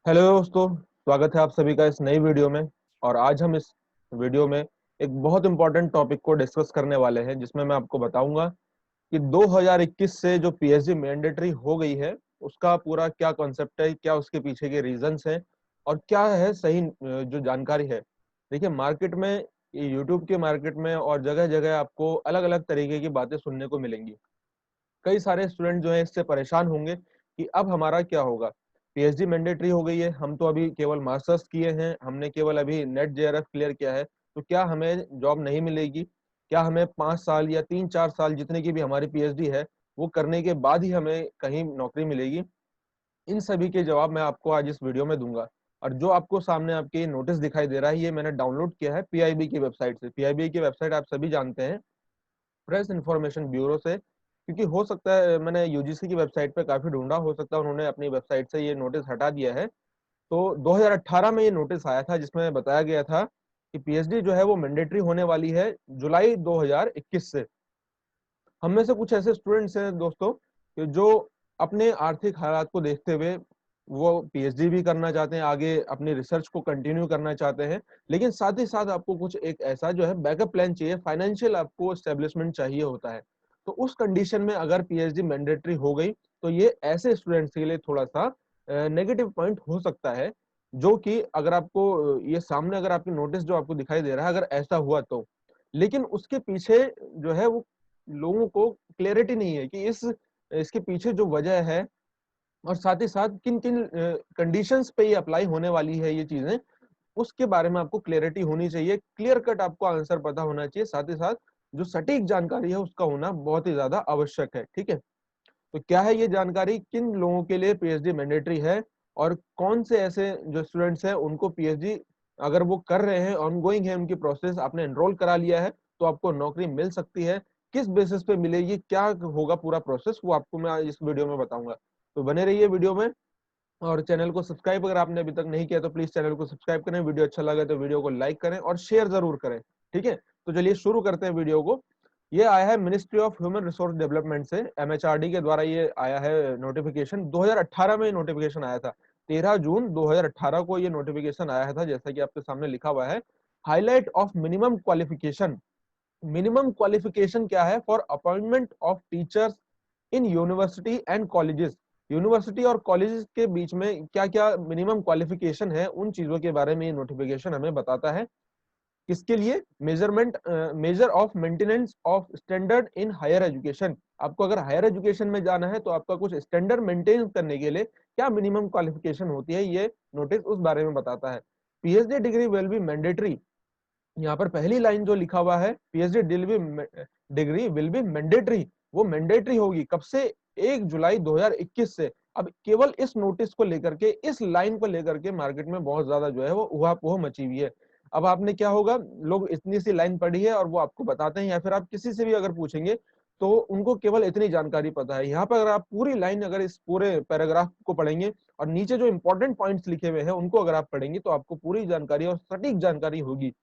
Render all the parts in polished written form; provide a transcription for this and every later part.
Hello दोस्तों, स्वागत है आप सभी का इस नई वीडियो में। और आज हम इस वीडियो में एक बहुत इंपॉर्टेंट टॉपिक को डिस्कस करने वाले हैं, जिसमें मैं आपको बताऊंगा कि 2021 से जो पीएचडी मैंडेटरी हो गई है उसका पूरा क्या कॉन्सेप्ट है, क्या उसके पीछे के रीजंस हैं और क्या है सही जो जानकारी है। देखिए, मार्केट में, यूट्यूब के मार्केट में और जगह जगह आपको अलग अलग तरीके की बातें सुनने को मिलेंगी। कई सारे स्टूडेंट जो है इससे परेशान होंगे कि अब हमारा क्या होगा। पीएचडी मैंडेटरी हो गई है, हम तो अभी केवल मास्टर्स किए हैं, हमने केवल अभी नेट जेआरएफ क्लियर किया है, तो क्या हमें जॉब नहीं मिलेगी? क्या हमें 5 साल या 3-4 साल जितने की भी हमारी पीएचडी है वो करने के बाद ही हमें कहीं नौकरी मिलेगी? इन सभी के जवाब मैं आपको आज इस वीडियो में दूंगा। और जो आपको सामने आपके नोटिस दिखाई दे रहा है, ये मैंने डाउनलोड किया है पीआईबी की वेबसाइट से। पीआईबी की वेबसाइट आप सभी जानते हैं, प्रेस इंफॉर्मेशन ब्यूरो से। क्योंकि हो सकता है मैंने यूजीसी की वेबसाइट पे काफी ढूंढा, हो सकता है उन्होंने अपनी वेबसाइट से ये नोटिस हटा दिया है। तो 2018 में ये नोटिस आया था, जिसमें बताया गया था कि पीएचडी जो है वो मैंडेटरी होने वाली है जुलाई 2021 से। हम में से कुछ ऐसे स्टूडेंट्स हैं दोस्तों कि जो अपने आर्थिक हालात को देखते हुए वो पीएचडी भी करना चाहते हैं, आगे अपनी रिसर्च को कंटिन्यू करना चाहते हैं, लेकिन साथ ही साथ आपको कुछ एक ऐसा जो है बैकअप प्लान चाहिए, फाइनेंशियल आपको एस्टेब्लिशमेंट चाहिए होता है। तो उस कंडीशन में अगर पीएचडी मैंडेटरी हो गई तो ये ऐसे स्टूडेंट्स के लिए थोड़ा सा नेगेटिव पॉइंट हो सकता है। जो कि अगर आपको ये सामने अगर आपकी नोटिस जो आपको दिखाई दे रहा है अगर ऐसा हुआ तो, लेकिन उसके पीछे जो है वो लोगों को क्लैरिटी नहीं है कि इस इसके पीछे जो वजह है और साथ ही साथ किन किन कंडीशंस पे ये अप्लाई होने वाली है ये चीजें, उसके बारे में आपको क्लैरिटी होनी चाहिए। क्लियर कट आपको आंसर पता होना चाहिए, साथ ही साथ जो सटीक जानकारी है उसका होना बहुत ही ज्यादा आवश्यक है। ठीक है, तो क्या है ये जानकारी, किन लोगों के लिए पीएचडी मैंडेटरी है और कौन से ऐसे जो स्टूडेंट्स हैं उनको पीएचडी अगर वो कर रहे हैं, ऑनगोइंग है उनकी प्रोसेस, आपने एनरोल करा लिया है तो आपको नौकरी मिल सकती है। किस बेसिस पे मिलेगी, क्या होगा पूरा प्रोसेस, वो आपको मैं इस वीडियो में बताऊंगा। तो बने रहिए वीडियो में। और चैनल को सब्सक्राइब अगर आपने अभी तक नहीं किया तो प्लीज चैनल को सब्सक्राइब करें, वीडियो अच्छा लगे तो वीडियो को लाइक करें और शेयर जरूर करें। ठीक है, तो चलिए शुरू करते हैं वीडियो को। ये आया है ministry of human resource development से, एमएचआरडी के द्वारा ये आया है नोटिफिकेशन। 2018 में नोटिफिकेशन आया था, 13 जून 2018 को ये नोटिफिकेशन आया था, जैसा कि आपके सामने लिखा हुआ है। Highlight of minimum qualification. Minimum qualification क्या है for appointment of teachers in university and colleges. University और कॉलेजेस के बीच में क्या क्या मिनिमम क्वालिफिकेशन है, उन चीजों के बारे में ये नोटिफिकेशन हमें बताता है। किसके लिए? Measurement, measure of maintenance of standard in higher education. आपको अगर हायर एजुकेशन में जाना है तो आपका कुछ स्टैंडर्ड मेंटेन करने के लिए क्या मिनिमम क्वालिफिकेशन होती है, ये नोटिस उस बारे में बताता है। PhD degree will be mandatory. यहाँ पर पहली लाइन जो लिखा हुआ है, PhD degree will be mandatory, वो मैंडेटरी होगी कब से? 1 जुलाई 2021 से। अब केवल इस नोटिस को लेकर के, इस लाइन को लेकर के मार्केट में बहुत ज्यादा जो है वो उहापोह मची हुई है। अब आपने क्या होगा, लोग इतनी सी लाइन पढ़ी है और वो आपको बताते हैं, या फिर आप किसी से भी अगर पूछेंगे तो उनको केवल इतनी जानकारी पता है। यहाँ पर अगर आप पूरी लाइन, अगर इस पूरे पैराग्राफ को पढ़ेंगे और नीचे जो इंपॉर्टेंट पॉइंट्स लिखे हुए हैं उनको अगर आप पढ़ेंगे तो आपको पूरी जानकारी और सटीक जानकारी होगी।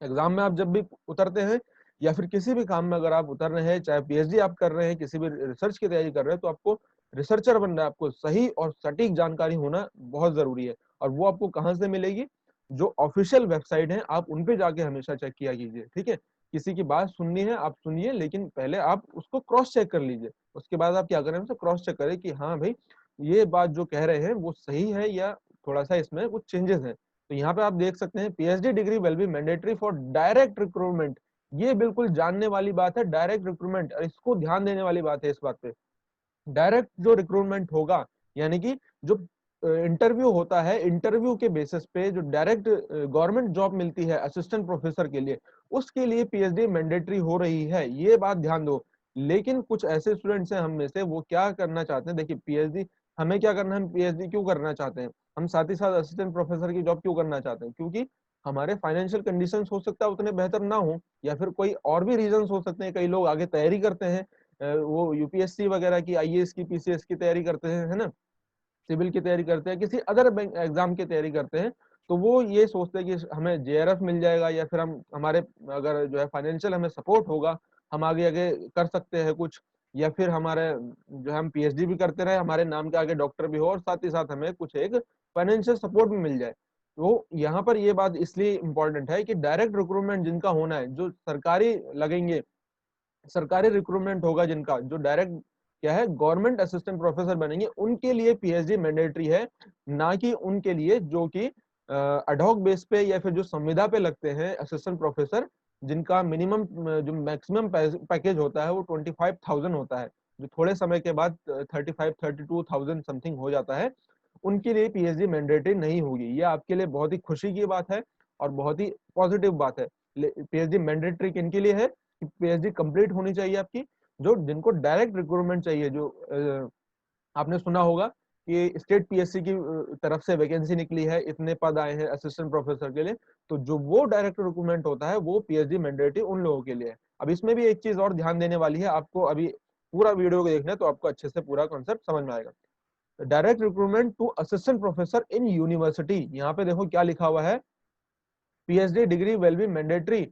एग्जाम में आप जब भी उतरते हैं या फिर किसी भी काम में अगर आप उतर रहे हैं, चाहे पीएचडी आप कर रहे हैं, किसी भी रिसर्च की तैयारी कर रहे हैं, तो आपको रिसर्चर बनना है, आपको सही और सटीक जानकारी होना बहुत जरूरी है। और वो आपको कहाँ से मिलेगी? जो ऑफिशियल वेबसाइट है आप उन पे जाके हमेशा चेक किया कीजिए। ठीक है, किसी की बात सुननी है आप सुनिए, लेकिन पहले आप उसको क्रॉस चेक कर लीजिए। उसके बाद आप क्या करें, क्रॉस चेक करें कि हाँ भाई ये बात जो कह रहे हैं वो सही है या थोड़ा सा इसमें कुछ चेंजेस है। तो यहाँ पे आप देख सकते हैं, PhD degree will be mandatory for direct recruitment. ये बिल्कुल जानने वाली बात है, डायरेक्ट रिक्रूटमेंट, इसको ध्यान देने वाली बात है इस बात पे। डायरेक्ट जो रिक्रूटमेंट होगा, यानी कि जो इंटरव्यू होता है, इंटरव्यू के बेसिस पे जो डायरेक्ट गवर्नमेंट जॉब मिलती है असिस्टेंट प्रोफेसर के लिए, उसके लिए पीएचडी मैंडेटरी हो रही है, ये बात ध्यान दो। लेकिन कुछ ऐसे स्टूडेंट्स हैं हम में से, वो क्या करना चाहते हैं, देखिए पीएचडी हमें क्या करना है, हम पीएचडी क्यों करना चाहते हैं, हम साथ ही साथ असिस्टेंट प्रोफेसर की जॉब क्यों करना चाहते हैं? क्योंकि हमारे फाइनेंशियल कंडीशंस हो सकता है उतने बेहतर ना हो, या फिर कोई और भी रीजन हो सकते हैं। कई लोग आगे तैयारी करते हैं, वो यूपीएससी वगैरह की, आईएएस की, पीसीएस की तैयारी करते हैं, है ना, सिविल की तैयारी करते हैं, किसी अदर बैंक एग्जाम की तैयारी करते हैं। तो वो ये सोचते हैं कि हमें जेआरएफ मिल जाएगा या फिर हम हमारे अगर जो है फाइनेंशियल हमें सपोर्ट होगा, हम आगे आगे कर सकते हैं कुछ, या फिर हमारे जो हम पीएचडी भी करते रहे, हमारे नाम के आगे डॉक्टर भी हो, और साथ ही साथ हमें कुछ एक फाइनेंशियल सपोर्ट भी मिल जाए। तो यहाँ पर ये बात इसलिए इंपॉर्टेंट है कि डायरेक्ट रिक्रूटमेंट जिनका होना है, जो सरकारी लगेंगे, सरकारी रिक्रूटमेंट होगा जिनका, जो डायरेक्ट क्या है गवर्नमेंट असिस्टेंट प्रोफेसर बनेंगे, उनके लिए पीएचडी मैंडेटरी है, ना कि उनके लिए जो कि अडॉक बेस पे या फिर जो संविदा पे लगते हैं असिस्टेंट प्रोफेसर, जिनका मिनिमम जो मैक्सिमम पैकेज होता है वो 25,000 होता है, जो थोड़े समय के बाद 35-32,000 समथिंग हो जाता है। उनके लिए पीएचडी मैंडेटरी नहीं होगी। ये आपके लिए बहुत ही खुशी की बात है और बहुत ही पॉजिटिव बात है। पीएचडी मैंडेटरी किनके लिए है? पीएचडी कंप्लीट होनी चाहिए आपकी, जो जिनको डायरेक्ट रिक्रूटमेंट चाहिए, जो आपने सुना होगा कि स्टेट पीएससी की तरफ से वैकेंसी निकली है, इतने पद आए हैं असिस्टेंट प्रोफेसर के लिए, तो जो वो डायरेक्ट रिक्रूटमेंट होता है वो पीएचडी मैंडेटरी उन लोगों के लिए है। अब इसमें भी एक चीज और ध्यान देने वाली है, आपको अभी पूरा वीडियो को देखना है तो आपको अच्छे से पूरा कॉन्सेप्ट समझ में आएगा। Direct recruitment to assistant professor in university, यहाँ पे देखो क्या लिखा हुआ है, PhD degree will be mandatory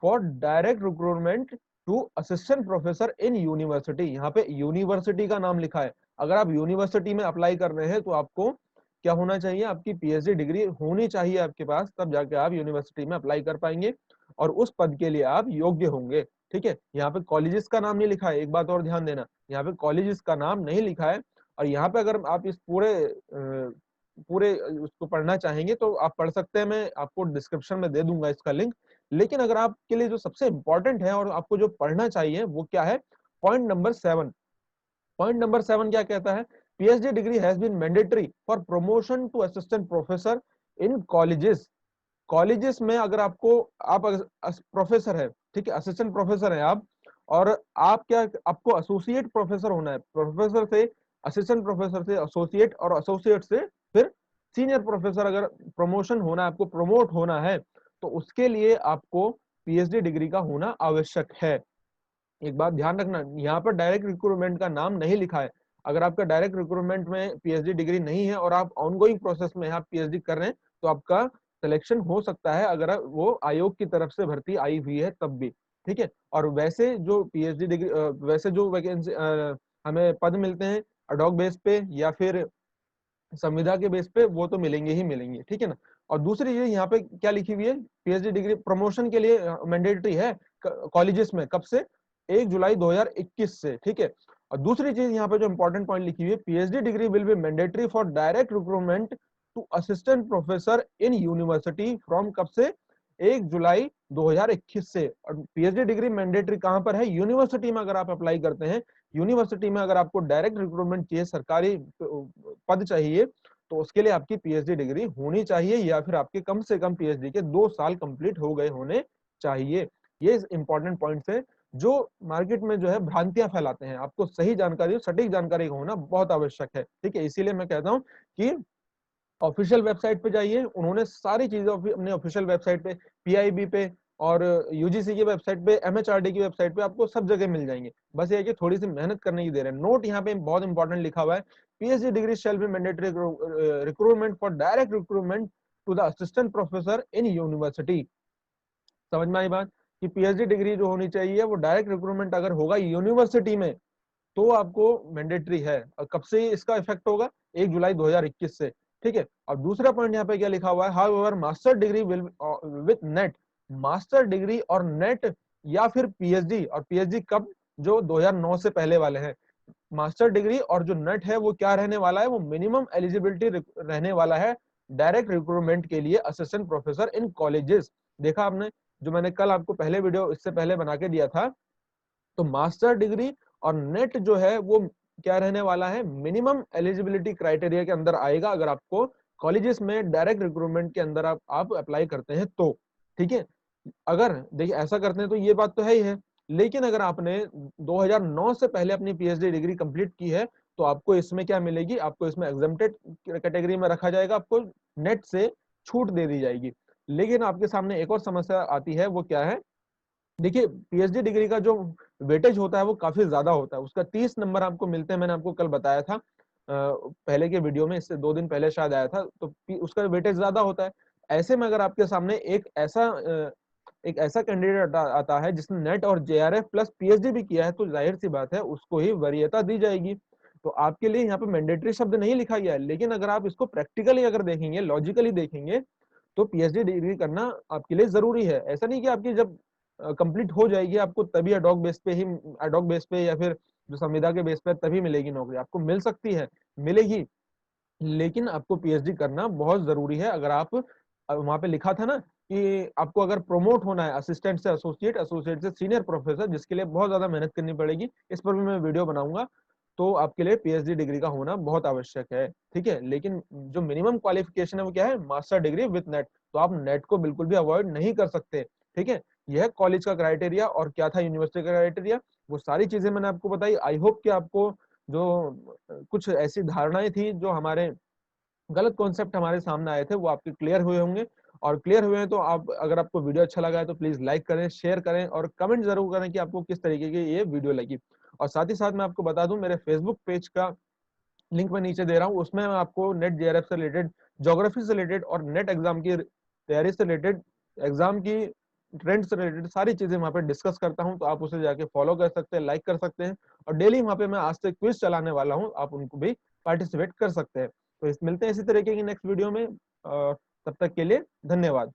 for direct recruitment to assistant professor in university. यहाँ पे यूनिवर्सिटी का नाम लिखा है। अगर आप यूनिवर्सिटी में अप्लाई कर रहे हैं तो आपको क्या होना चाहिए? आपकी पीएचडी डिग्री होनी चाहिए आपके पास, तब जाके आप यूनिवर्सिटी में अप्लाई कर पाएंगे और उस पद के लिए आप योग्य होंगे। ठीक है, यहाँ पे कॉलेजेस का नाम नहीं लिखा है, एक बात और ध्यान देना, यहाँ पे कॉलेजेस का नाम नहीं लिखा है। और यहाँ पे अगर आप इस पूरे उसको पढ़ना चाहेंगे तो आप पढ़ सकते हैं, मैं आपको डिस्क्रिप्शन में दे दूंगा इसका लिंक। लेकिन अगर आपके लिए जो सबसे इंपॉर्टेंट है और आपको जो पढ़ना चाहिए वो क्या है? Point number 7। पॉइंट नंबर 7 क्या कहता है? PhD degree has been mandatory for promotion to assistant professor in colleges. Colleges में अगर आपको, आप प्रोफेसर है, ठीक है, असिस्टेंट प्रोफेसर है आप, और आप क्या, आपको एसोसिएट प्रोफेसर होना है, प्रोफेसर से असिस्टेंट प्रोफेसर से एसोसिएट, और एसोसिएट से फिर सीनियर प्रोफेसर, अगर प्रमोशन होना है, आपको प्रमोट होना है, तो उसके लिए आपको पीएचडी डिग्री का होना आवश्यक है। एक बात ध्यान रखना, यहाँ पर डायरेक्ट रिक्रूटमेंट का नाम नहीं लिखा है। अगर आपका डायरेक्ट रिक्रूटमेंट में पीएचडी डिग्री नहीं है और आप ऑनगोइंग प्रोसेस में आप पीएचडी कर रहे हैं, तो आपका सिलेक्शन हो सकता है, अगर वो आयोग की तरफ से भर्ती आई हुई है तब भी। ठीक है, और वैसे जो पीएचडी डिग्री, वैसे जो वैकेंसी हमें पद मिलते हैं अडॉक बेस पे या फिर संविदा के बेस पे, वो तो मिलेंगे ही मिलेंगे। ठीक है ना। और दूसरी चीज यहाँ पे क्या लिखी हुई है? पीएचडी डिग्री प्रमोशन के लिए मैंडेटरी है कॉलेजेस में, कब से? 1 जुलाई 2021 से। ठीक है। और दूसरी चीज यहाँ पे जो इंपॉर्टेंट पॉइंट लिखी हुई है, PhD degree will be mandatory for direct recruitment to assistant professor in university from कब से? 1 जुलाई 2021 से। और पीएचडी डिग्री मैंडेटरी कहां पर है? यूनिवर्सिटी में अगर आप अप्लाई करते हैं, यूनिवर्सिटी में अगर आपको डायरेक्ट रिक्रूटमेंट चाहिए, सरकारी पद चाहिए, तो उसके लिए आपकी पीएचडी डिग्री होनी चाहिए, या फिर आपके कम से कम पीएचडी के 2 साल कंप्लीट हो गए होने चाहिए। ये इंपॉर्टेंट पॉइंट्स है जो मार्केट में जो है भ्रांतियां फैलाते हैं। आपको सही जानकारी, सटीक जानकारी का होना बहुत आवश्यक है। ठीक है, इसीलिए मैं कहता हूं कि ऑफिशियल वेबसाइट पे जाइए, उन्होंने सारी चीजें अपने ऑफिशियल वेबसाइट पे, पीआईबी पे और यूजीसी की वेबसाइट पे, एमएचआरडी की वेबसाइट पे आपको सब जगह मिल जाएंगे। बस ये है कि थोड़ी सी मेहनत करने की देर है। नोट यहाँ पे बहुत इंपॉर्टेंट लिखा हुआ है, PhD degree shall be mandatory recruitment for direct recruitment to the assistant professor in university. समझ में आई बात? कि पीएचडी डिग्री जो होनी चाहिए वो डायरेक्ट रिक्रूटमेंट अगर होगा यूनिवर्सिटी में तो आपको मैंडेटरी है। और कब से इसका इफेक्ट होगा? 1 जुलाई 2021 से। ठीक है। और दूसरा पॉइंट यहाँ पे क्या लिखा हुआ है? However master degree will with net, master degree और नेट या फिर पीएचडी, और पीएचडी कब? जो 2009 से पहले वाले हैं। मास्टर डिग्री और जो नेट है वो क्या रहने वाला है? वो मिनिमम एलिजिबिलिटी रहने वाला है डायरेक्ट रिक्रूटमेंट के लिए असिस्टेंट प्रोफेसर इन कॉलेजेस। देखा आपने, जो मैंने कल आपको पहले वीडियो इससे पहले बना के दिया था, तो मास्टर डिग्री और नेट जो है वो क्या रहने वाला है? मिनिमम एलिजिबिलिटी क्राइटेरिया के अंदर आएगा, अगर आपको कॉलेजेस में डायरेक्ट रिक्रूटमेंट के अंदर आप अप्लाई करते हैं तो। ठीक है। अगर देखिए ऐसा करते हैं तो ये बात तो है ही है, लेकिन अगर आपने 2009 से पहले अपनी पीएचडी डिग्री कंप्लीट की है तो आपको इसमें क्या मिलेगी? आपको इसमें एग्जम्प्टेड कैटेगरी में रखा जाएगा, आपको नेट से छूट दे दी जाएगी। लेकिन आपके सामने एक और समस्या आती है, वो क्या है? देखिए पीएचडी डिग्री का जो वेटेज होता है वो काफी ज्यादा होता है, उसका 30 नंबर आपको मिलते हैं। मैंने आपको कल बताया था पहले के वीडियो में, इससे 2 दिन पहले शायद आया था, तो उसका वेटेज ज्यादा होता है। ऐसे में अगर आपके सामने एक ऐसा एक ऐसा कैंडिडेट आता है जिसने नेट और जेआरएफ प्लस पीएचडी भी किया है, तो जाहिर सी बात है उसको ही वरीयता दी जाएगी। तो आपके लिए यहाँ पे मैंडेटरी शब्द नहीं लिखा गया है, लेकिन अगर आप इसको प्रैक्टिकली अगर देखेंगे, लॉजिकली देखेंगे, तो पीएचडी डिग्री करना आपके लिए जरूरी है। ऐसा नहीं कि आपकी जब कंप्लीट हो जाएगी आपको तभी एडॉक बेस पे ही, एडॉक बेस पे या फिर जो संविदा के बेस पे तभी मिलेगी नौकरी। आपको मिल सकती है, मिलेगी, लेकिन आपको पीएचडी करना बहुत जरूरी है। अगर आप वहां पे लिखा था ना कि आपको अगर प्रमोट होना है असिस्टेंट से एसोसिएट, एसोसिएट से सीनियर प्रोफेसर, जिसके लिए बहुत ज्यादा मेहनत करनी पड़ेगी, इस पर भी मैं वीडियो बनाऊंगा, तो आपके लिए पीएचडी डिग्री का होना बहुत आवश्यक है। ठीक है, लेकिन जो मिनिमम क्वालिफिकेशन है वो क्या है, मास्टर डिग्री विद नेट। तो आप नेट को बिल्कुल भी अवॉइड नहीं कर सकते। ठीक है, यह कॉलेज का क्राइटेरिया और क्या था यूनिवर्सिटी का क्राइटेरिया, वो सारी चीजें मैंने आपको बताई। आई होप कि आपको जो कुछ ऐसी धारणाएं थी, जो हमारे गलत कॉन्सेप्ट हमारे सामने आए थे, वो आपके क्लियर हुए होंगे। और क्लियर हुए हैं तो आप, अगर आपको वीडियो अच्छा लगा है तो प्लीज लाइक करें, शेयर करें और कमेंट जरूर करें कि आपको किस तरीके की ये वीडियो लगी। और साथ ही साथ मैं आपको बता दूं, मेरे फेसबुक पेज का लिंक मैं नीचे दे रहा हूँ, उसमें मैं आपको नेट जेआरएफ से रिलेटेड, ज्योग्राफी से रिलेटेड और नेट एग्जाम की तैयारी से रिलेटेड, एग्जाम की ट्रेंड से रिलेटेड सारी चीजें वहां पे डिस्कस करता हूं। तो आप उसे जाके फॉलो कर सकते हैं, लाइक कर सकते हैं। और डेली वहां पे मैं आज से क्विज चलाने वाला हूं, आप उनको भी पार्टिसिपेट कर सकते हैं। तो मिलते हैं इसी तरीके की नेक्स्ट वीडियो में। तब तक के लिए धन्यवाद।